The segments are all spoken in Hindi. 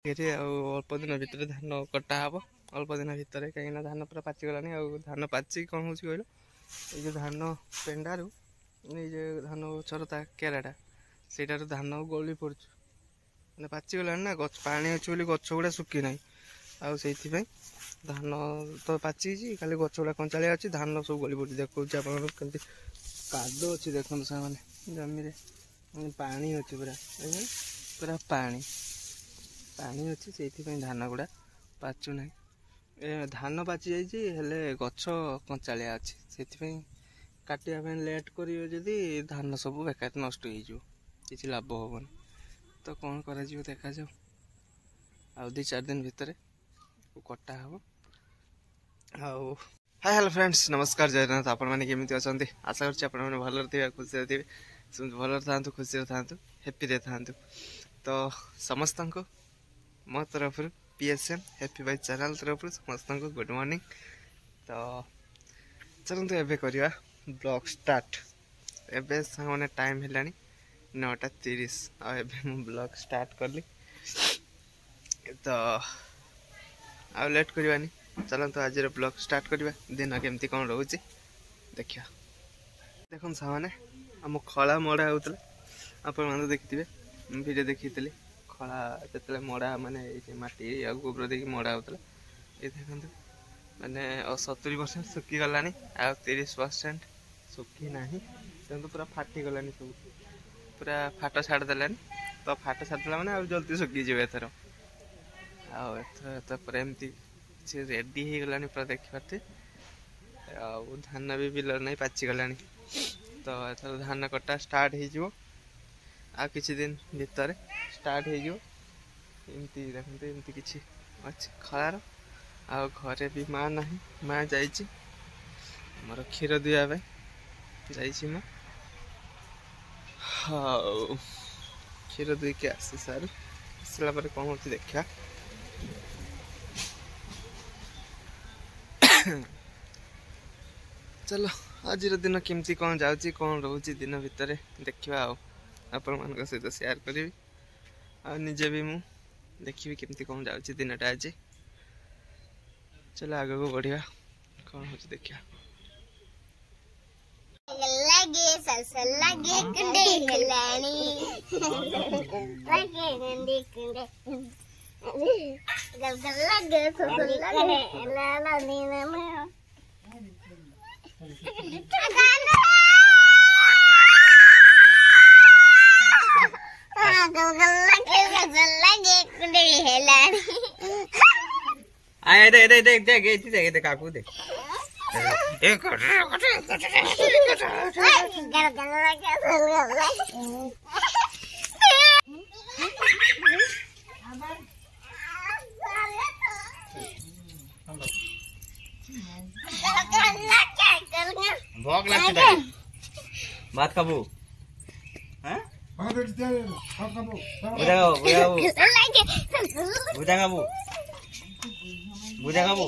अल्प दिन भितर धान कटा हम अल्प दिन भितर कहीं धान पूरा पाचिगलानी धान पाचिक कौन हो कहल ये धान पेंडारू ये धान गचर केराटा से धान गली पड़ू मैंने पाचिगला ना गच पानी अच्छे बोली गच गुड़ा सुखी ना आई धान तो पाची खाली गच गुड़ा कंचालिया अच्छी धान सब गली पड़ी देखो कमी कादो अच्छी देखते से जमी पानी अच्छे पूरा पूरा पानी पानी अच्छी से धान गुड़ा पाचु ना धान पाची जाइए गच कंचालिया अच्छी से काटा लेट करी धान सब बेकार नष्ट हो किसी लाभ हेन तो कौन कर देखा जाऊ आ 2-4 दिन भितर कटा हम हाय हेलो फ्रेंड्स नमस्कार जयनाथ आपण मैंने केमी अच्छा आशा कर भल थे खुशी थे भल था खुशी था हैप्पी था तो समस्त को मो तरफ पीएसएम हैप्पी बाई चैनल तरफ समस्त को गुड मॉर्निंग तो चलते एवं करवा ब्लॉग स्टार्ट एवं सामने टाइम है 9:30 मु ब्लॉग स्टार्ट कली तो आ लेट करवानी चलते आज ब्लॉग स्टार्ट करवा दिन केमती कौन रोचे देखिए देखो सामने आम खला मड़ा होता आप देखिए वीडियो देखी खला जो मड़ा माने माटी गोबर देखिए मड़ा होता ये देखो मैंने 70% सुखी गलानी आ 30% सुखी ना तो पूरा फाटी गलानी सब पूरा फाट छाड़देलानी तो फाट छाड़देला मैंने आ जल्दी सुखी जाए एथर आथर एमती रेडी हो गलानी पूरा देखिए धान भी बिल नहीं पाची गलानी तो एथर धान कटा स्टार्ट हो किसी दिन भितर स्टार्ट होमती देखते एमती किसी अच्छे खलार आ घरे भी माँ ना माँ जाइए मोर क्षीर दुआ जाइए माँ हाँ क्षीर दुईक आसी सार आसला कौन हो देखा चलो आज दिन केमती कौन जाऊँगी कौन रोचे दिन भितर देखा आपण मान सहित शेयर करी आजे भी मु देखी केमती कौन जाऊँगी दिनटा आज चलो आग को बढ़िया कौन हो देखा आए दे दे देख देख देख देख देख काकू देख एक भोग लगती है बात कबू हैं बुझा कबू बुझा कबू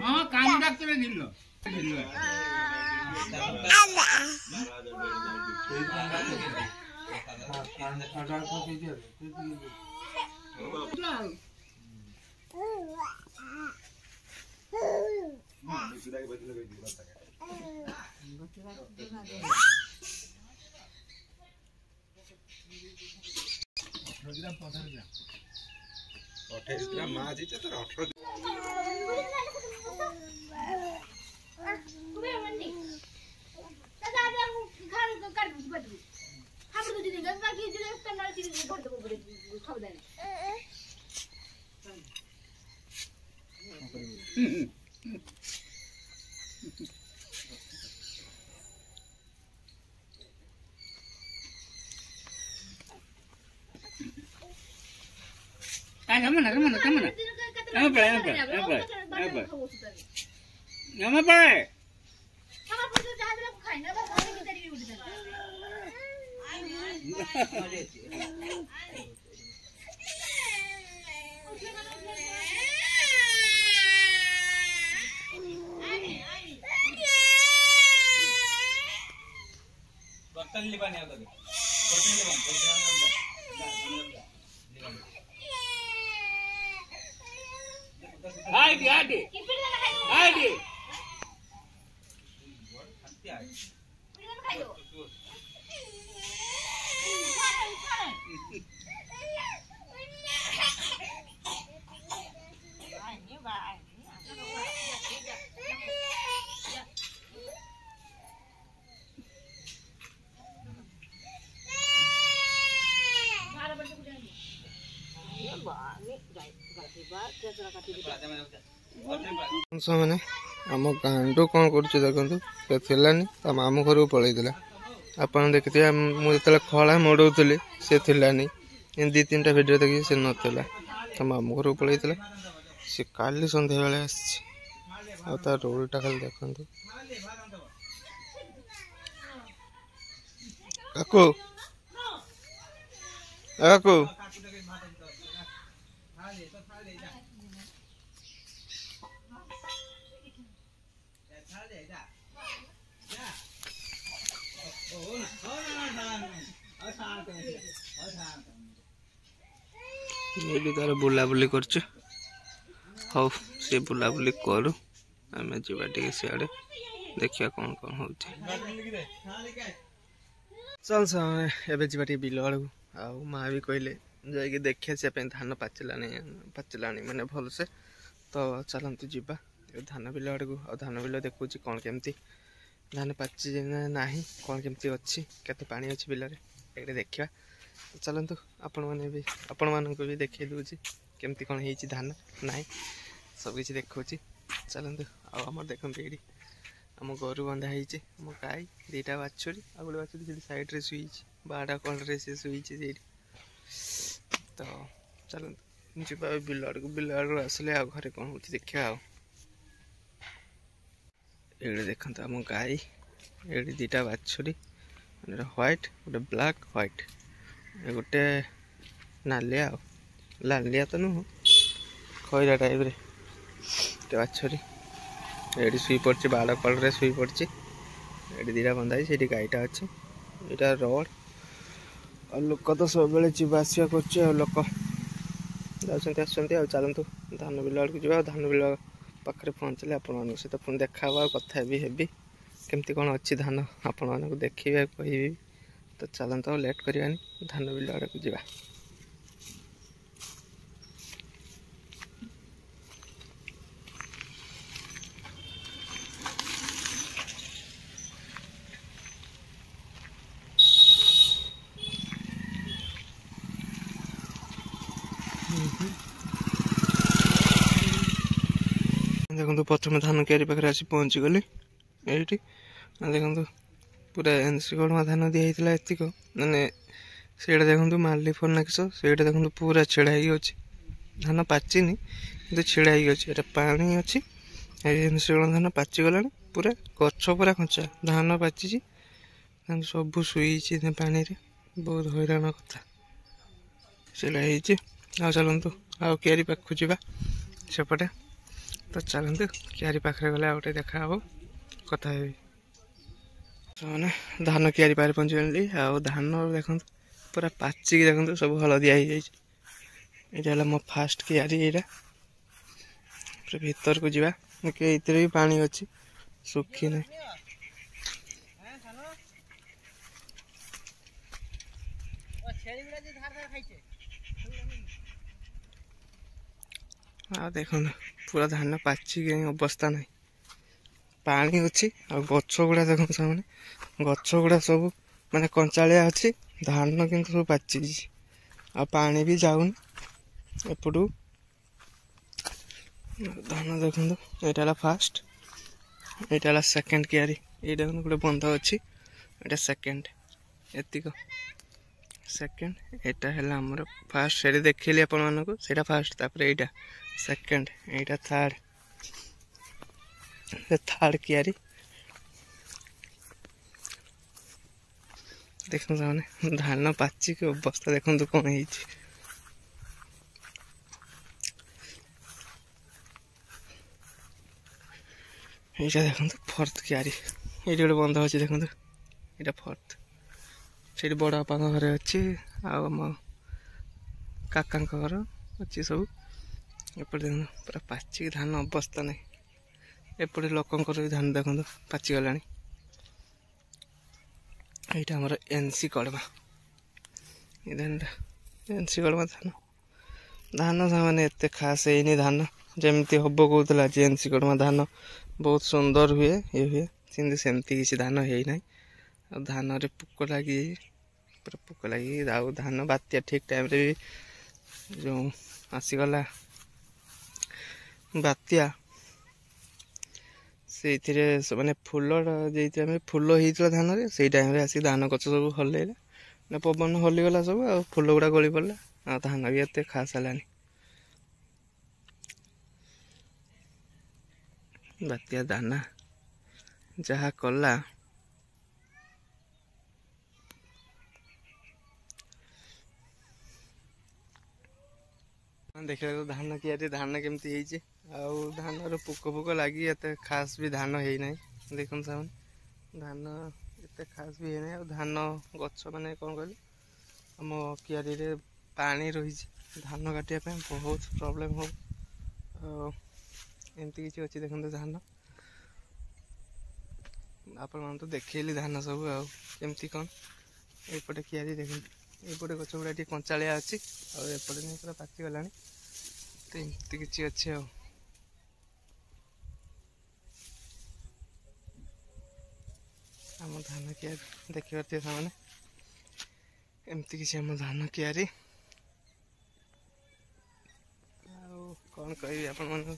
हाँ कान डाक्टर दिल्लो माँ जीते तो 18 मैंने आम गांडू कौन कर देखनी मामू घर को पलैला आप देखिए मुझे खला मोड़ौली सी थी दी तीन टा भिडियो देखिए सी नाला तो मामू घर को पलैला सी काली सन्ध्या बेले आ रोलटा खाली देखु काकू काकू तार बुलाबुली कर सी बुलाबुली करू आम जा सियाड़े देखिया कौन कौन हो चल एवं जा बिल आड़ माँ भी कहले जा देखिए से धान पाचिला माने भल से तो चलतु जा धान बिल आड़ को धान बिल देखु कौन केमती धान पाची ना कौन केमती अच्छी केते पानी अच्छी बिलरे ये देखा चलतु आपण मानक भी देखे दूसरी केमती कौन हो धान ना सबकि देखा चलतु आम देखते ये आम गोरु बंधा आम गाई दीटा बाछुरी आ गए बाछुरी से सैड शुई बाड़ा कलर से शुई तो चलतु जी बिल आड़ को आसले घरे कौन हो देखा ये देखते आम गाई ये दीटा बाछुरी व्हाइट गोटे ब्लैक व्हाइट गोटे नालिया लालिया तो नुह खैरा टाइप रे बाछुरी ये शुई पड़ी बाड़ कलर शुई पड़ी ये दीटा बंधा से गाईटा अच्छे यहाँ रोड और लोक तो सब जावासिया कर लोक जाते चलतु धान बिल आड़ को जा धान बिल पाखे पहुँचले आपण सहित पुणी देखा कथा भी हेबी केमती कौन अच्छी धान आपण मानक देखिए कह तो चलते लेट करानी धान बिल आड़ को जा देखो प्रथम धान क्यारी पाखे आसी पहुँची गली ये देखो पूरा एनसीगढ़ धान दिखाई एतिक मैंने से देखो माली फोन नाकिस से देखो पूरा छिड़ा हो धान पाचिनी कि छिड़ा हो पानी अच्छी एनसीगढ़ धान पाचिगला पूरा गछ पूरा कंचा धान पाची सब शुई पानी रे बहुत हैरान कथा से चलतु आ क्यारी पाखु जा सेपटे तो चलते क्यारी पाखे गले गोटे देखा कथा मैंने धान क्यारी पाखे पहुँची गली आ धान देखो पूरा पाचिक देखो सब हलदिया हो मो फास्ट क्यारी यहाँ पूरा भीतर को जा भी पानी अच्छी सुखी ना देख पूरा धान पाचिक अवस्था ना पानी अच्छी गछ गुड़ा देख गछ गुड़ा सब माने कंचालिया अच्छी धान किंतु सब पाची आ पानी भी जाऊन एपटू धान देखो यहाँ फास्ट यहाँ सेकेंड क्यारी ये गोटे बंध अच्छी ये सेकेंड एतिक सेकेंड यहाँ है आमर फास्ट से देखिली आपण मानक से फास्ट तापर यहाँ सेकेंड यहाँ थर्ड थर्ड क्यारी देखो सामने धान पाचिक अवस्था देखो कौन है। यहाँ देखो फोर्थ क्यारी ये गोटे बंध अच्छे देखो यहाँ फोर्थ से बड़ बापा घर अच्छी आम काका घर अच्छी सब एपटे देख पूरा पाचिक धान अवस्था नहीं। एपटे लोकंर भी धान देखो पाचिगला यहाँ आमर एनसी कड़मा एनसी कड़मा धान धान सामाने एत खास है धान जमती हम कहला एनसी कड़मा धान बहुत सुंदर हुए ये हुए किंतु सेमती किसी धान है ना। धान रे पोक लगी पूरा पोक लगी धान बात्या ठीक टाइम रे भी जो आसीगला बात्या से मैंने फूल जो फूल होता धान रे से टाइम रे आसिक धान गच सब हल्ला ना पवन हलीगला सब आ फूल गुड़ा गली पड़ा आ धान भी एत खास है बात्या दाना जहा कला देखा तो धान किया धान केमती धान पोक फोक लगी एत खास भी धान है ना। देख धान एत खास भी है ना धान गच माने कौन कहल आम कियारी रे पानी रही धान काटिया बहुत प्रॉब्लम हो एमती किसी अच्छी देखते धान आपण तो देखली धान सब आमती कौन एपटे कियारी देख एपटे गच गुड़ा कंचालिया अच्छी आएपटे नहीं पूरा पाचिगला तो एमती किसी अच्छे आम धान कियारी देखी पारे सामने एमती किसी आम धान कियारी कौन कह आपण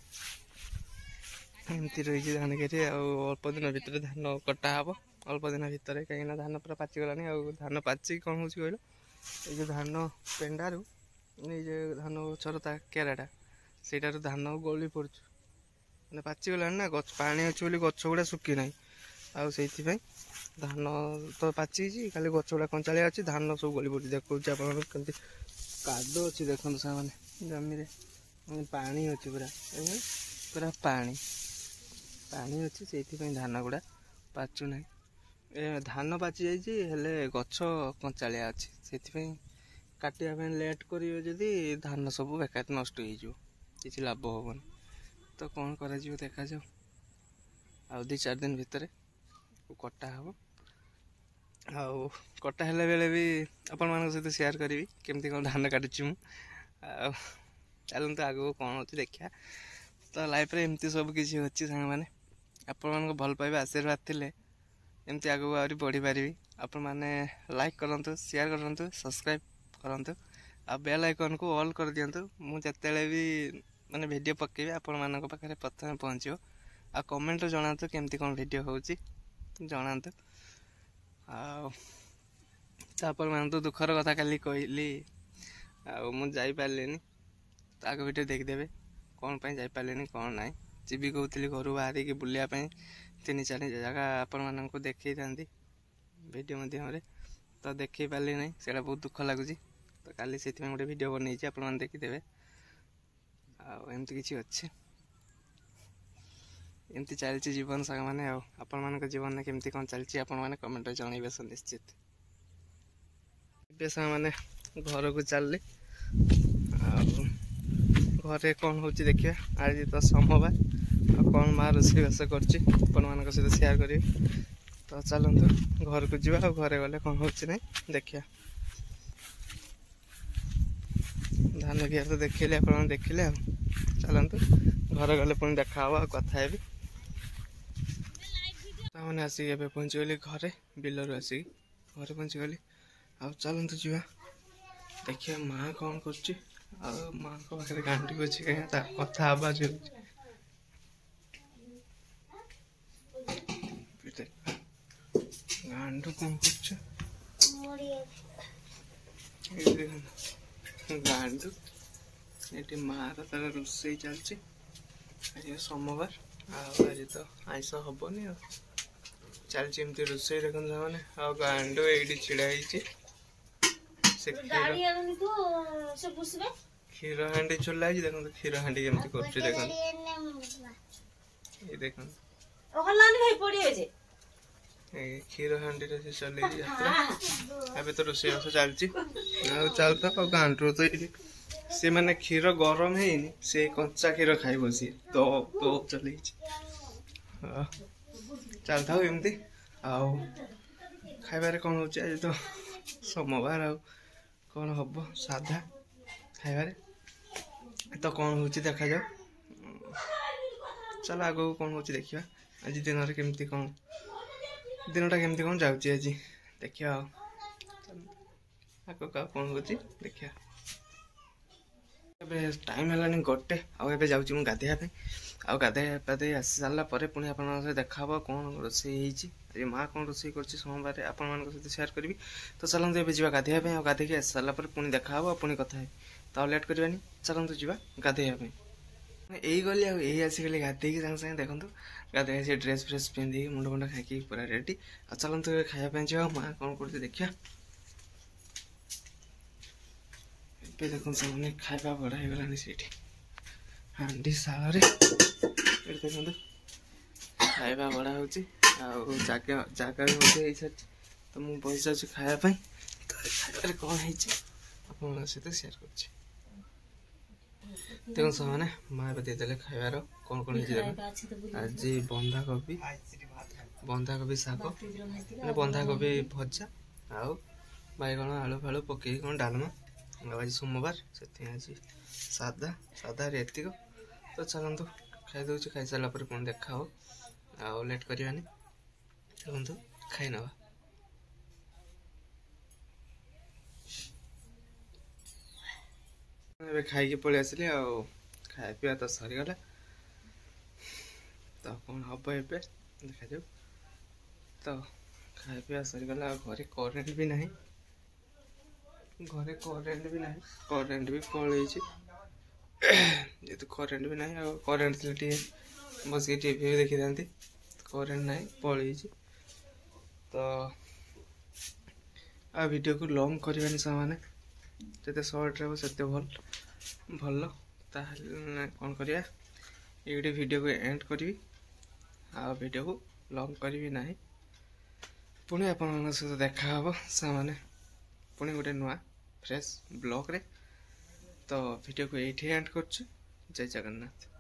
एमती रही धान कियारी अल्प दिन भितर धान कटा हम अल्प दिन भितर कहीं धान पूरा पाचिगला धान पाची कौन हो कहल ये धान पेंडारू ये धान गचर केराटा सेटार धान गली पड़ मैंने पाचिगला ना गच पानी अच्छे बोली गच गुड़ा सुखी ना आई धान तो पाची खाली गच गुड़ा कंचालिया अच्छी धान सब गली पड़ी देखो आपमती कादो अच्छी देखते सामने जमी पानी अच्छी पूरा पूरा पानी पानी अच्छी से धान गुड़ा पाचु ना धान पाची जाइए गच कंचालिया अच्छी से काटिया लेट करी धान सब बेकार नष्ट हो किसी लाभ हेनी तो कौन कर देखा जाओ आ 2-4 दिन भितर कटा हम आउ कटा है बेले भी आपण मान सहित शेयर करी केमती कौन धान काटुची मुझे चलते आगू कौन हो देखा तो लाइफ रे एमती सब किसी अच्छी सांग मैंने आपण मान भल पाइबा आशीर्वाद थे एमती आगू आहरी बढ़ी पारि आपण मैंने लाइक करूँ शेयर करूँ सब्सक्राइब करूँ आ बेल आइकन को ऑल कर दिंतु मुझे भी माने वीडियो पकेबी आपण मान पाखे प्रथम पहुँचो आ कमेंट जनातु केमती कौन वीडियो होची जनातु आपण मान तो दुखर कथा खाली कहली आई पारे तो आग वीडियो देखिदेवे कौन पाई जाई पारे कौन ना जी कहती घर बाहर की बुलायापी 3-4 जगह आपण मानक देखी था वीडियो मध्यम तो देखी पारे ना से बहुत दुख लगुच तो काली से गोटे वीडियो बन आप देखीदे आमती किसी अच्छे एमती चलती जीवन साग मैंने आपण मान जीवन में केमती कौन चलती आपण मैंने कमेंट जनइबे सुनिश्चित साग मैंने घर को चलली घरे कौन हो देखिए आज तो सोमवार कौन माँ रोषेईबास कर सहित शेयर करी तो चलते घर को जावा घरे गले कौन हो देखिए धान किया तो देखिले आप देखिले चलते घर गले पुणी देखा कथा भी मैंने आसिक पहुँचीगली घरे बिलर आसिक घरे पहुँचीगली आ चलते जा देखिए माँ कौन कर माँ को पाखे गांडी अच्छी कहीं कथा आवाज गांडू कौन कर गांडू ये मार तार रोषे चलती सोमवार आज तो आईस हेनी चलती एमती रोषे देखो मैंने गांडू ये छिड़ा क्षीर हाँ चुला देखो क्षीर हाँ केमती कर देखो क्षीर हाँ चल ए तो रोषे बास चलती चलता गांडू तो सी मैंने क्षीर गरम है से कंचा क्षीर खाइब सी तो चल चलता एमती खाइबार कौन हो तो सोमवार कौन हम साधा खाइबार तो कौन हो देखा जाओ चलो आग कौन हो देखा आज दिन केमती कौन दिनटा केमती कौन जाऊँगी आज देखा आग कौन हो देखा टाइम है गोटे आए जाऊँ गाधेया गाधे पाधे आसी सारा पुणी आप देखा कौन रोषे आज माँ कौन रोषे कर सोमवार आपण सहित सेयार करी तो चलते ए जा गाधेया गाधे आसी सारा पुणी देखा पुणी कथा तो लेट करवानी चलते जा गाधेया यही गली आसिक गाधे सागे सागे देखो गाधे आसी ड्रेस फ्रेस पिंधि मुंड मुंड खाई पूरा रेडी आ चलते खायापी जा माँ कौन कर देखा देखो से खाଇବା बड़ा हो गलानी से हांडी साल देखो खाଇବା बड़ा हो जगह भी हो सारी तो मुझे बस जाऊँ खायापी तो खाइबार कौन है सहित सेयार कर देखो से माँ देदेले खाइबार कौन कौन आज बंधाकोबी शाग मैंने बंधाकोबी भजा आउ बैगण आलू फालू पक कौन डालमा आज सोमवार से आज सादा सादा एतिक तो चलतु खाई दूसरी खाई सारा पुणी देखा हो लेट करवानी देखो खाई ना खाई पलि आसली खाया पीवा तो सरीगला तो कौन हम ए देखा जाऊ तो खाया पीवा सरीगला घरे करेन्ट भी नहीं घरे करेन्ट भी नहीं करेन्ट भी पलि जेहतु करेन्ट भी नहीं करेन्ट थे बस टीवी भी देखी था करेन्ट नहीं पलि तो आ वीडियो को लॉन्ग करवानी सामाने जिते सर्ट रहा से भल कौन करिया ये वीडियो को एंड करी आ वीडियो को लॉन्ग करी ना पुणी आप सहित देखा सामाने पुणी गोटे नुआ फ्रेश ब्लॉग रे तो वीडियो को ये एंड कर जय जगन्नाथ।